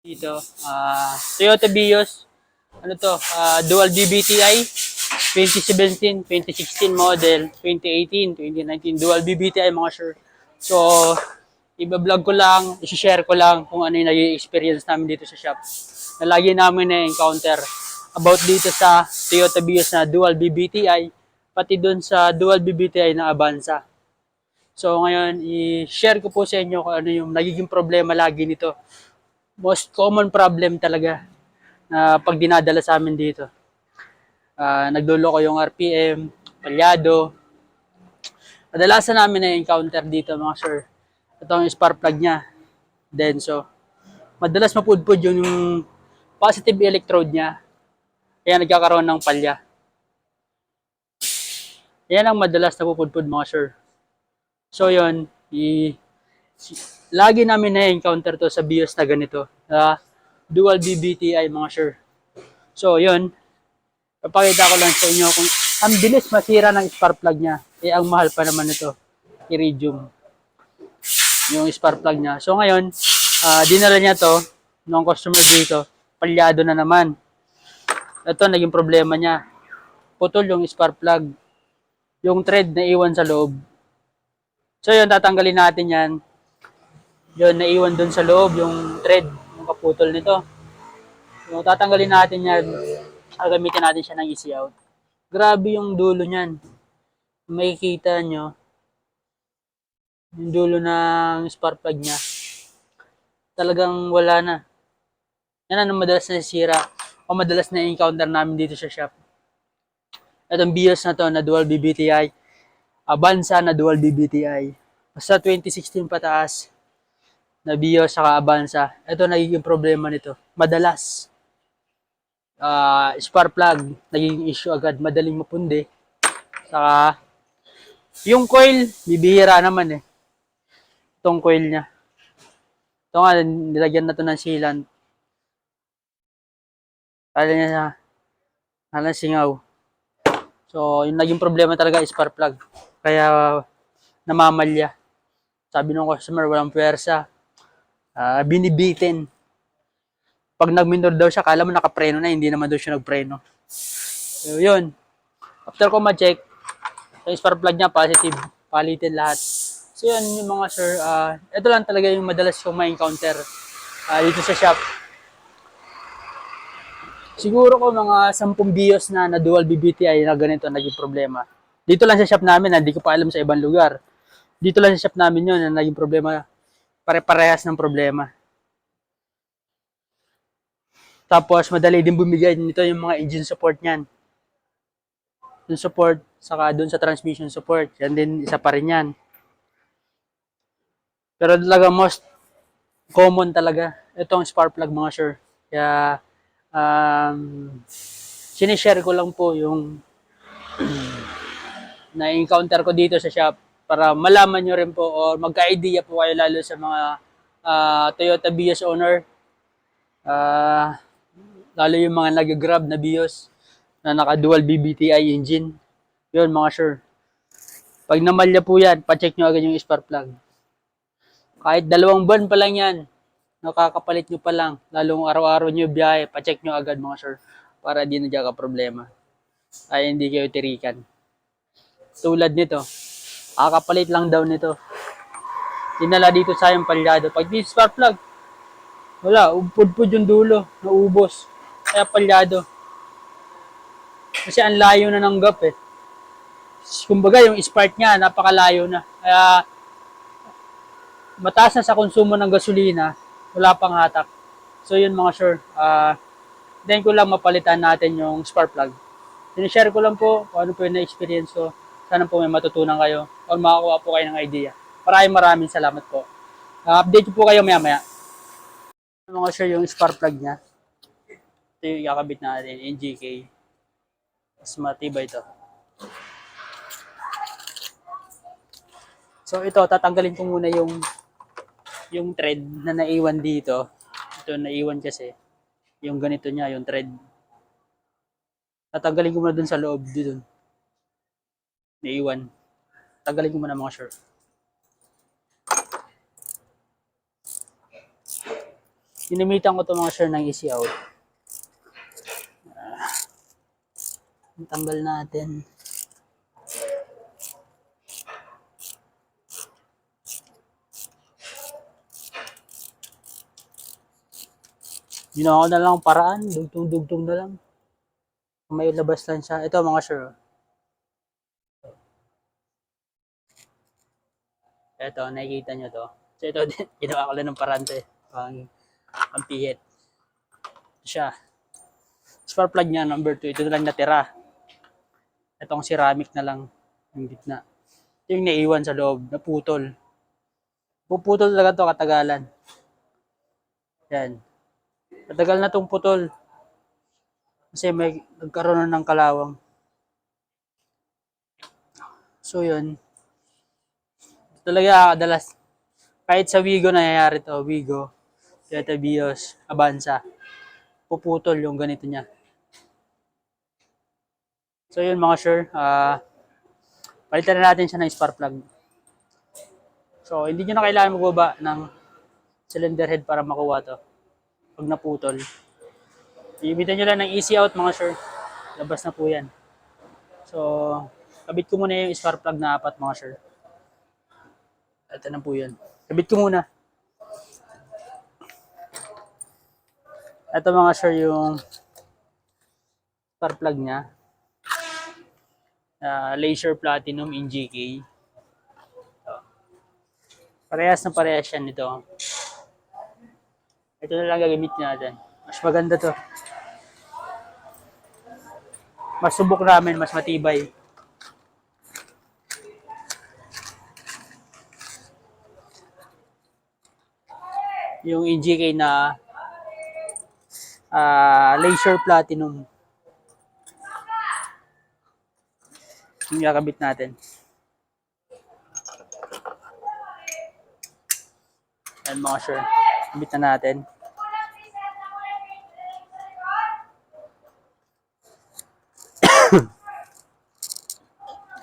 Dito, Toyota Vios, ano to, dual BBTI, 2017, 2016 model, 2018, 2019, dual BBTI mga sir. So, iba-vlog ko lang, i-share ko lang kung ano yung naging experience namin dito sa shop. Na lagi namin na-encounter about dito sa Toyota Vios na dual BBTI, pati dun sa dual BBTI na Avanza. So, ngayon, i-share ko po sa inyo kung ano yung nagiging problema lagi nito. Most common problem talaga na pag dinadala sa amin dito. Nagluloko yung RPM, palyado. Kadalasan namin na-encounter dito mga sir. Ito ang spark plug niya, denso. Madalas mapudpud yung positive electrode niya. Kaya nagkakaroon ng palya. Yan ang madalas na pupudpud mga sir. So yun, lagi namin na-encounter to sa BIOS na ganito. Dual BBTI mga sir. So yun, papakita ko lang sa inyo kung ang bilis masira ng spark plug niya. Ang mahal pa naman ito, iridium, yung spark plug niya. So ngayon, dinala niya to ng customer dito, palyado na naman. Ito naging problema niya. Putol yung spark plug. Yung thread na iwan sa loob. So yun, tatanggalin natin yan. Yun, naiwan dun sa loob, yung thread, yung kaputol nito. So, tatanggalin natin yan. Gagamitin natin siya ng easy out. Grabe yung dulo niyan. Makikita nyo, yung dulo ng spark plug niya. Talagang wala na. Yan ang madalas na sira o madalas na encounter namin dito sa shop. Itong BIOS na to na dual BBTI, Avanza na dual BBTI. Basta 2016 pataas na BIOS saka Avanza. Ito nagiging problema nito. Madalas. Spark plug, nagiging issue agad. Madaling mapundi. Saka, yung coil, bibihira naman eh. Itong coil niya. Ito nga, nilagyan na to ng sealant. Kala niya na singaw. So, yung naging problema talaga is spark plug. Kaya, namamalya. Sabi ng customer, walang puwersa. Binibitin. Pag nagminor daw siya, kala mo nakapreno na, hindi naman daw siya nagpreno. So, yun. After ko ma-check, yung spark plug niya, positive. Palitin lahat. So, yun yung mga sir. Ito lang talaga yung madalas kong ma-encounter dito sa shop. Siguro ko mga 10 BIOS na dual BBTI na ganito naging problema. Dito lang sa shop namin, hindi ko pa alam sa ibang lugar. Dito lang sa shop namin yun na naging problema. Pare-parehas ng problema. Tapos, madali din bumigay nito yung mga engine support niyan. Yung support, saka dun sa transmission support. Yan din, isa pa rin yan. Pero talaga, most common talaga. Itong spark plug mga sir. Kaya, sinishare ko lang po yung na-encounter ko dito sa shop para malaman nyo rin po o magka-idea po kayo lalo sa mga Toyota Vios owner. Lalo yung mga nag-grab na Vios na naka-dual BBTI engine. Yun mga sir. Pag namalya po yan, pacheck nyo agad yung spark plug. Kahit 2 buwan pa lang yan, nakakapalit nyo pa lang. Lalong araw-araw nyo biyahe, pacheck nyo agad mga sir. Para di na dyan ka problema. Ay hindi kayo tirikan. Tulad nito, kakapalit lang daw nito. Dinala dito sa yung palyado. Pag di spark plug, wala, upod-pod yung dulo, naubos. Kaya palyado. Kasi ang layo na ng gap eh. Kumbaga yung spark niya, napakalayo na. Kaya mataas na sa konsumo ng gasolina, wala pang hatak. So yun mga sir, then ko lang mapalitan natin yung spark plug. Sinishare ko lang po kung ano po yung na-experience ko. Sana po may matutunan kayo o makakuha po kayo ng idea. Maraming salamat po. Update po kayo maya-maya. Mga sir, yung spark plug niya. Ito yung ikakabit natin, NGK. Mas matibay ito. So ito, tatanggalin ko muna yung thread na naiwan dito. Ito naiwan kasi. Yung ganito niya, yung thread. Tatanggalin ko muna dun sa loob dito. Naiwan. Tatanggalin ko muna mga sir. Ginamitan ko to mga sir ng easy out. Tanggal natin. Ginawa ko na lang paraan, dugtong-dugtong na lang. May labas lang siya. Ito mga sir. Ito, nakikita nyo to. So ito din, ginawa ko lang ng paraan to eh. Pang pihit. Ito siya. Spark plug niya, number 2. Ito na lang natira. Itong ceramic na lang yung gitna. Ito yung naiwan sa loob, naputol. Puputol talaga to katagalan. Yan. Matagal na tong putol. Kasi may nagkaroon ng kalawang. So yun. Talaga kadalas. Kahit sa Wigo nangyayari to. Wigo, Toyota Vios, Avanza. Puputol yung ganito niya. So yun mga sure. Palitan na natin siya ng spark plug. So hindi nyo na kailangan magbaba ng cylinder head para makuha to. Pag naputol. Ibitan nyo lang ng easy out mga sure. Labas na po yan. So, kabit ko muna yung spark plug na 4 mga sure. Ito na po yan. Kabit ko muna. Ito mga sure yung spark plug niya. Laser Platinum in GK. Parehas na parehas yan nito. Ito na lang gagamitin natin. Mas maganda to. Mas subok namin, mas matibay. Yung NGK na Laser Platinum. Yung kakabit natin. Yan mga sure. Kabit na natin.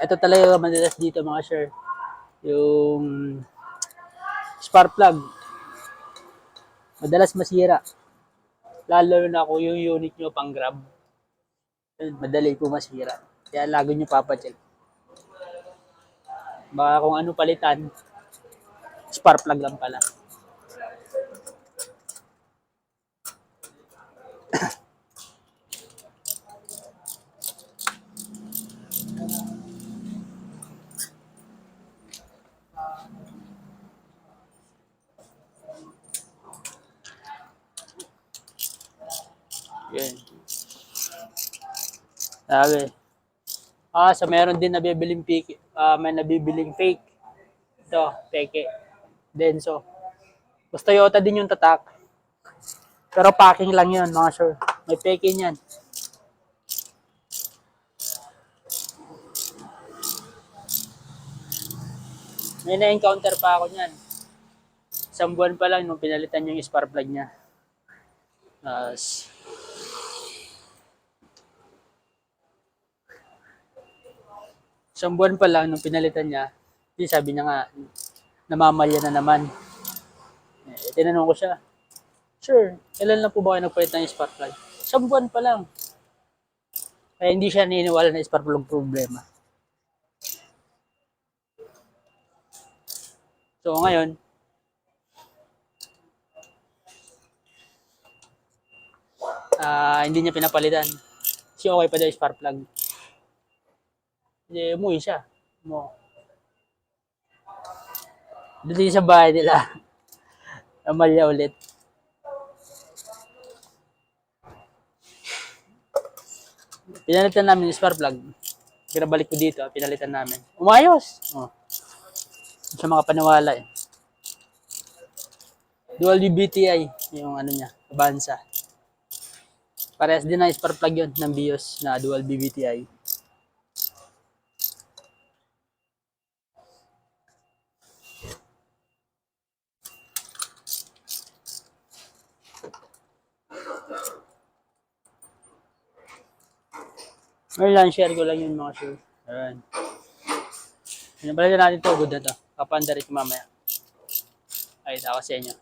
Ito talaga madalas dito mga sure. Yung spark plug. Madalas masira. Lalo na kung yung unit nyo pang grab. Madali po masira. Kaya lagi nyo papacheck. Baka kung ano palitan, spark plug lang pala. Yan. Sabi. So meron din nabibiling fake. May nabibiling fake. Ito, peke. Denso. Basta Toyota din yung tatak. Pero packing lang yun, mga sure. May peke niyan. May na-encounter pa ako niyan. Isang buwan pa lang nung pinalitan yung spark plug niya. Isang buwan pa lang nung pinalitan niya, sabi niya nga, namamalya na naman. Tinanong ko siya, sir, kailan lang po ba kayo nagpalit ng spark plug? Isang buwan pa lang. Kaya hindi siya naniniwala na spark plug problema. So ngayon, hindi niya pinapalitan. Kasi okay pa daw yung spark plug. Hindi, umuwi siya. Dito sa bahay nila. Amalya ulit. Pinalitan namin yung spark plug. Pinabalik ko dito, pinalitan namin. Umayos! Sa mga paniwala eh. Dual BTI, yung ano niya, Avanza. Parehas din na spark plug yun ng BIOS na dual BBTI. Ngayon lang, share ko lang yun mga sure. Ayan. Pinabalitan natin to, good na to. Papaanda rin ko mamaya. Ay, ako sa inyo.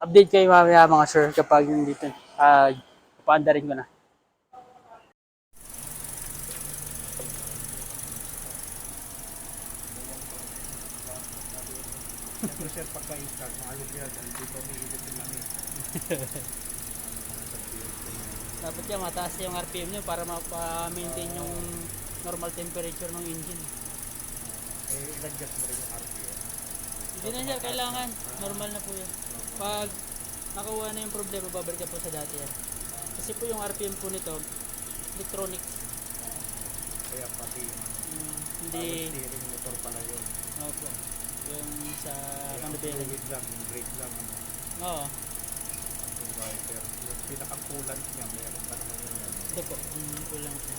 Update kayo mamaya mga sir kapag nandito. Paandarin ko na. Siyempre sir, pagka-install, maayos yan. Dahil dito umiilit yung langit. Dapat yan, mataas yung RPM nyo para mapa-maintain yung normal temperature ng engine. I-adjust mo rin yung RPM. Hindi na siya kailangan. Normal na po yan. Pag nakuha na yung problema, babalik ka po sa dati yan. Kasi po yung RPM po nito, electronic. Kaya pati Hindi, power steering motor pala yun. opo. Yung sa Kaya ang kanabela. fluid lang, yung brake lang. Oo, Yung wiper. Yung pinaka-coolant niya, meron pa naman yun. ito po. Kulang siya.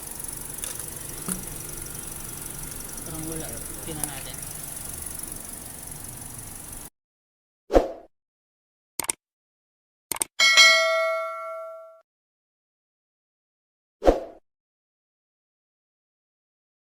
Parang wala. Tingnan natin.